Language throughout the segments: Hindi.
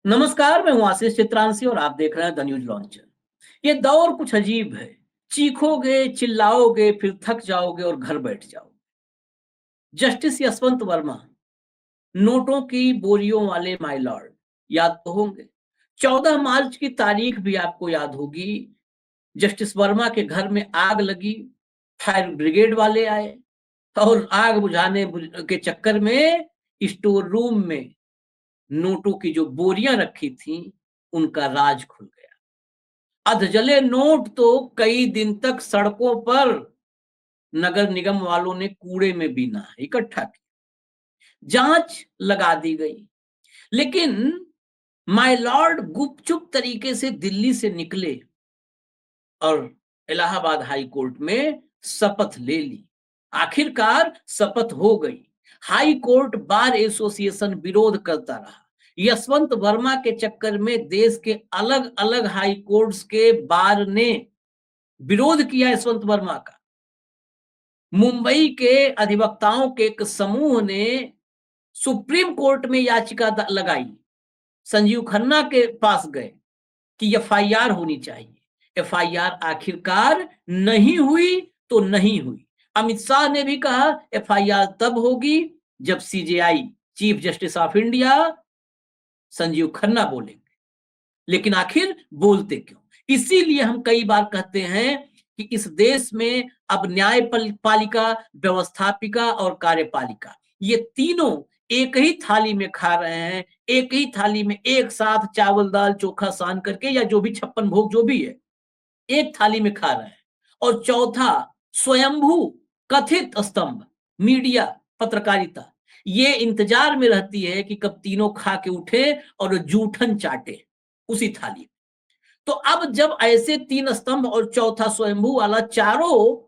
नमस्कार, मैं हूं आशीष चित्रांशी और आप देख रहे हैं द न्यूज लॉन्चर। ये दौर कुछ अजीब है। चीखोगे, चिल्लाओगे, फिर थक जाओगे और घर बैठ जाओगे। जस्टिस यशवंत वर्मा, नोटों की बोरियों वाले माय लॉर्ड, याद तो होंगे। 14 मार्च की तारीख भी आपको याद होगी। जस्टिस वर्मा के घर में आग लगी, फायर ब्रिगेड वाले आए और आग के चक्कर में स्टोर रूम में नोटों की जो बोरियां रखी थी, उनका राज खुल गया। अधजले नोट तो कई दिन तक सड़कों पर नगर निगम वालों ने कूड़े में बीना इकट्ठा किया। जांच लगा दी गई, लेकिन माय लॉर्ड गुपचुप तरीके से दिल्ली से निकले और इलाहाबाद हाई कोर्ट में शपथ ले ली। आखिरकार शपथ हो गई। हाई कोर्ट बार एसोसिएशन विरोध करता रहा। यशवंत वर्मा के चक्कर में देश के अलग अलग हाई कोर्ट्स के बार ने विरोध किया यशवंत वर्मा का। मुंबई के अधिवक्ताओं के एक समूह ने सुप्रीम कोर्ट में याचिका लगाई। संजीव खन्ना के पास गए कि एफआईआर होनी चाहिए। एफआईआर आखिरकार नहीं हुई तो नहीं हुई। अमित शाह ने भी कहा एफआईआर तब होगी जब CJI, chief justice of India, Sanjeev Khanna बोलेंगे। लेकिन आखिर बोलते क्यों? इसीलिए हम कई बार कहते हैं कि इस देश में अब न्यायपालिका, व्यवस्थापिका और कार्यपालिका, ये तीनों एक ही थाली में खा रहे हैं। एक ही थाली में एक साथ चावल दाल चोखा सान करके, या जो भी 56 भोग जो भी है, एक थाली में खा रहे हैं। और चौथा स्वयंभू कथित स्तंभ मीडिया, पत्रकारिता, ये इंतजार में रहती है कि कब तीनों खा के उठे और जूठन चाटे उसी थाली में। तो अब जब ऐसे तीन स्तंभ और चौथा स्वयंभू वाला चारों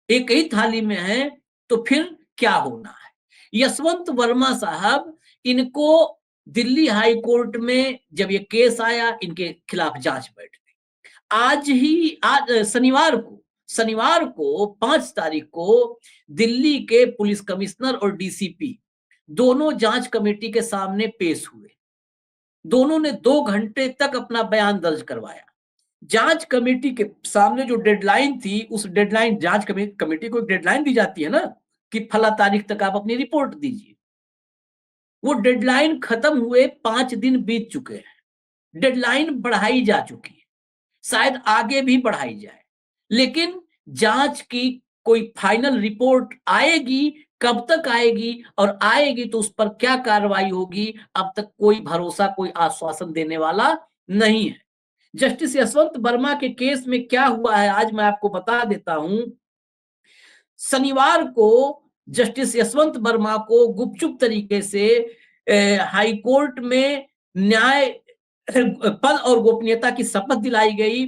एक ही थाली में है, तो फिर क्या होना है? यशवंत वर्मा साहब, इनको दिल्ली हाई कोर्ट में जब ये केस आया, इनके खिलाफ जांच बैठ गई। आज शनिवार को 5 तारीख को दिल्ली के पुलिस कमिश्नर और डीसीपी दोनों जांच कमेटी के सामने पेश हुए। दोनों ने 2 घंटे तक अपना बयान दर्ज करवाया। जांच कमेटी के सामने जो डेडलाइन थी, उस डेडलाइन, जांच कमेटी को एक डेडलाइन दी जाती है ना, कि फला तारीख तक आप अपनी रिपोर्ट दीजिए। वो डेडलाइन खत्म हुए 5 दिन बीत चुके हैं। डेडलाइन बढ़ाई जा चुकी है, शायद आगे भी बढ़ाई जाए, लेकिन जांच की कोई फाइनल रिपोर्ट आएगी, कब तक आएगी और आएगी तो उस पर क्या कार्रवाई होगी, अब तक कोई भरोसा, कोई आश्वासन देने वाला नहीं है। जस्टिस यशवंत वर्मा के केस में क्या हुआ है, आज मैं आपको बता देता हूं। शनिवार को जस्टिस यशवंत वर्मा को गुपचुप तरीके से हाई कोर्ट में न्याय पद और गोपनीयता की शपथ दिलाई गई।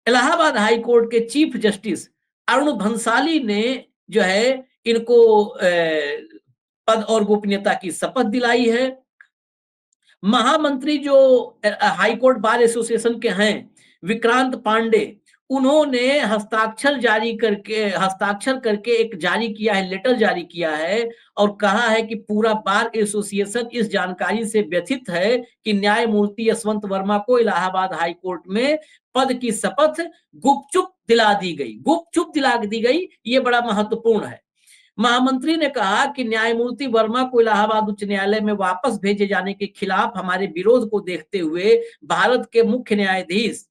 इलाहाबाद हाई कोर्ट के चीफ जस्टिस अरुण भंसाली ने जो है इनको पद और गोपनीयता की शपथ दिलाई है। महामंत्री जो हाई कोर्ट बार एसोसिएशन के हैं, विक्रांत पांडे, उन्होंने हस्ताक्षर करके एक जारी किया है, लेटर जारी किया है और कहा है कि पूरा बार एसोसिएशन इस जानकारी से व्यथित है कि न्यायमूर्ति यशवंत वर्मा को इलाहाबाद हाई कोर्ट में पद की शपथ गुपचुप दिला दी गई। ये बड़ा महत्वपूर्ण है। महामंत्री ने कहा कि न्यायमूर्ति वर्मा को इलाहाबाद उच्च न्यायालय में वापस भेजे जाने के खिलाफ हमारे विरोध को देखते हुए भारत के मुख्य न्यायाधीश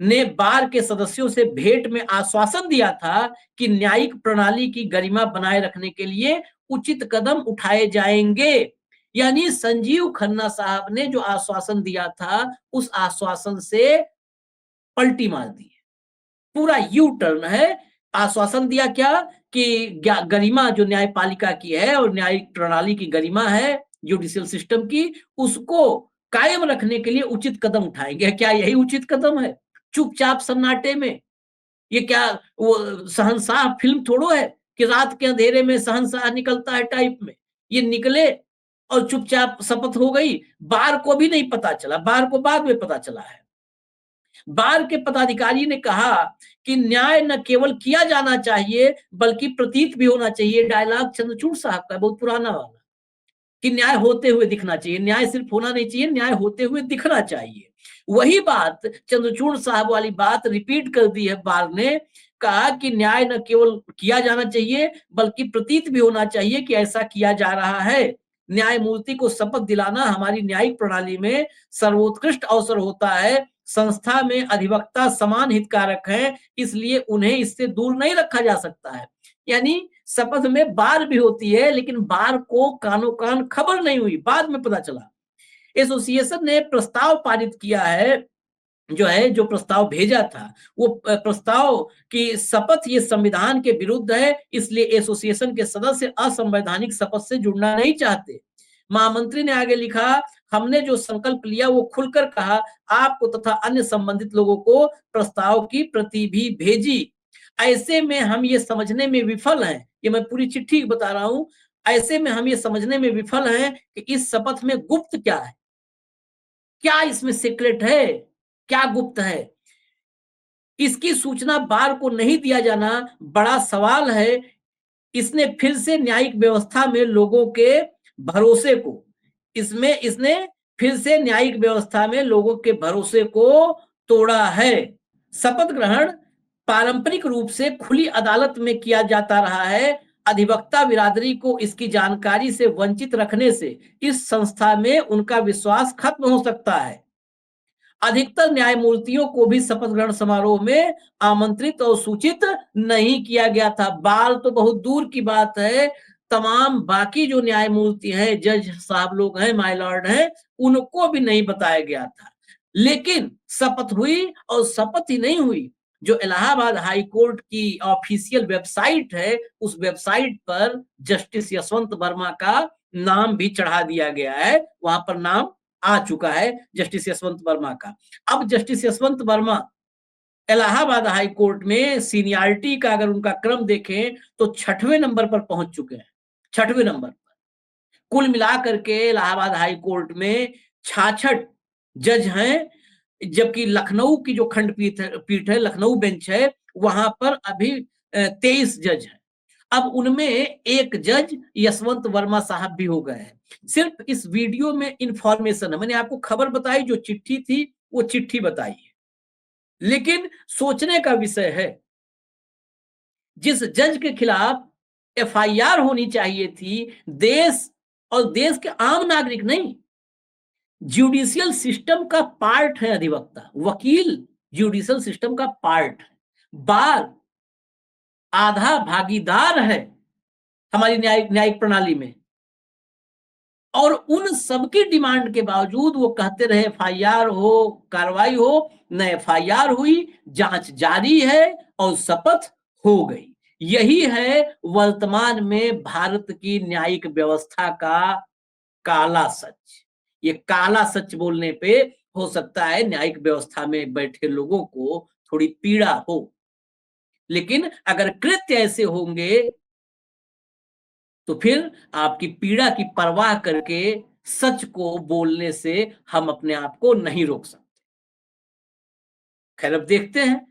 ने बार के सदस्यों से भेंट में आश्वासन दिया था कि न्यायिक प्रणाली की गरिमा बनाए रखने के लिए उचित कदम उठाए जाएंगे। यानी संजीव खन्ना साहब ने जो आश्वासन दिया था, उस आश्वासन से पलटी मार दी है, पूरा यू टर्न है। आश्वासन दिया क्या कि गरिमा जो न्यायपालिका की है और न्यायिक प्रणाली की गरिमा है जुडिशियल सिस्टम की, उसको कायम रखने के लिए उचित कदम उठाएंगे। क्या यही उचित कदम है? चुपचाप सन्नाटे में? ये क्या वो शहंशाह फिल्म थोड़ो है कि रात के अंधेरे में शहंशाह निकलता है टाइप में? ये निकले और चुपचाप शपथ हो गई। बार को भी नहीं पता चला, बार को बाद में पता चला है। बार के पदाधिकारी ने कहा कि न्याय न केवल किया जाना चाहिए बल्कि प्रतीत भी होना चाहिए। डायलॉग चंद्रचूड़ साहब का, बहुत पुराना वाला। कि न्याय होते हुए दिखना चाहिए, न्याय सिर्फ होना नहीं चाहिए, न्याय होते हुए दिखना चाहिए। वही बात चंद्रचूड़ साहब वाली बात रिपीट कर दी है बार ने, कहा कि न्याय न केवल किया जाना चाहिए बल्कि प्रतीत भी होना चाहिए कि ऐसा किया जा रहा है। न्यायमूर्ति को शपथ दिलाना हमारी न्यायिक प्रणाली में सर्वोत्कृष्ट अवसर होता है। संस्था में अधिवक्ता समान हितधारक हैं, इसलिए उन्हें इससे दूर नहीं रखा जा सकता है। यानी शपथ में बार भी होती है, लेकिन बार को कानो कान खबर नहीं हुई, बाद में पता चला। एसोसिएशन ने प्रस्ताव पारित किया है, जो प्रस्ताव भेजा था, वो प्रस्ताव की शपथ ये संविधान के विरुद्ध है, इसलिए एसोसिएशन के सदस्य असंवैधानिक शपथ से जुड़ना नहीं चाहते। महामंत्री ने आगे लिखा, हमने जो संकल्प लिया वो खुलकर कहा, आपको तथा अन्य संबंधित लोगों को प्रस्ताव की प्रति भी भेजी। ऐसे में हम ये समझने में विफल हैं, ये मैं पूरी चिट्ठी बता रहा हूं, ऐसे में हम ये समझने में विफल हैं कि इस शपथ में गुप्त क्या है, क्या इसमें सीक्रेट है, क्या गुप्त है। इसकी सूचना बार को नहीं दिया जाना बड़ा सवाल है। इसने फिर से न्यायिक व्यवस्था में लोगों के भरोसे को इसमें इसने फिर से न्यायिक व्यवस्था में लोगों के भरोसे को तोड़ा है। शपथ ग्रहण पारंपरिक रूप से खुली अदालत में किया जाता रहा है। अधिवक्ता बिरादरी को इसकी जानकारी से वंचित रखने से इस संस्था में उनका विश्वास खत्म हो सकता है। अधिकतर न्यायमूर्तियों को भी शपथ ग्रहण समारोह में आमंत्रित और सूचित नहीं किया गया था। बाल तो बहुत दूर की बात है, तमाम बाकी जो न्यायमूर्ति हैं, जज साहब लोग हैं, माय लॉर्ड हैं, उनको भी नहीं बताया गया था। लेकिन शपथ हुई, और शपथ ही नहीं हुई, जो इलाहाबाद हाई कोर्ट की ऑफिशियल वेबसाइट है, उस वेबसाइट पर जस्टिस यशवंत वर्मा का नाम भी चढ़ा दिया गया है, वहां पर नाम आ चुका है जस्टिस यशवंत वर्मा का। अब justice Yashwant Verma Allahabad high court में सीनियरिटी का अगर उनका क्रम देखें तो 6वें नंबर पर पहुंच चुके हैं, 6वें नंबर पर। कुल मिलाकर के इलाहाबाद हाई कोर्ट में 66 जज हैं, जबकि लखनऊ की जो पीठ है, लखनऊ बेंच है, वहां पर अभी 23 जज हैं। अब उनमें एक जज यशवंत वर्मा साहब भी हो गए हैं। सिर्फ इस वीडियो में इंफॉर्मेशन है, मैंने आपको खबर बताई, जो चिट्ठी थी वो चिट्ठी बताई है, लेकिन सोचने का विषय है, जिस जज के खिलाफ एफआईआर होनी चाहिए थी, देश और देश के आम नागरिक नहीं, जुडिशियल सिस्टम का पार्ट है अधिवक्ता, वकील जुडिशियल सिस्टम का पार्ट है, बार आधा भागीदार है हमारी न्यायिक प्रणाली में। और उन सबकी डिमांड के बावजूद वो कहते रहे एफआईआर हो, कार्रवाई हो, न एफआईआर हुई, जांच जारी है और शपथ हो गई। यही है वर्तमान में भारत की न्यायिक व्यवस्था का काला सच। ये काला सच बोलने पे हो सकता है न्यायिक व्यवस्था में बैठे लोगों को थोड़ी पीड़ा हो, लेकिन अगर कृत्य ऐसे होंगे तो फिर आपकी पीड़ा की परवाह करके सच को बोलने से हम अपने आप को नहीं रोक सकते। खैर, अब देखते हैं,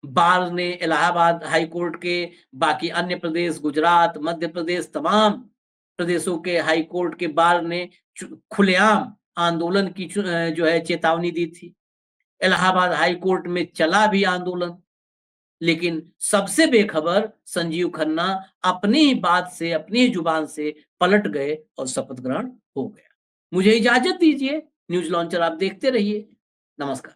बार ने इलाहाबाद हाई कोर्ट के बाकी अन्य प्रदेश, गुजरात, मध्य प्रदेश, तमाम प्रदेशों के हाई कोर्ट के बार ने खुलेआम आंदोलन की जो है चेतावनी दी थी। इलाहाबाद हाई कोर्ट में चला भी आंदोलन, लेकिन सबसे बेखबर संजीव खन्ना अपनी ही बात से, अपनी ही जुबान से पलट गए और शपथ ग्रहण हो गया। मुझे इजाजत दीजिए, न्यूज लॉन्चर आप देखते रहिए। नमस्कार।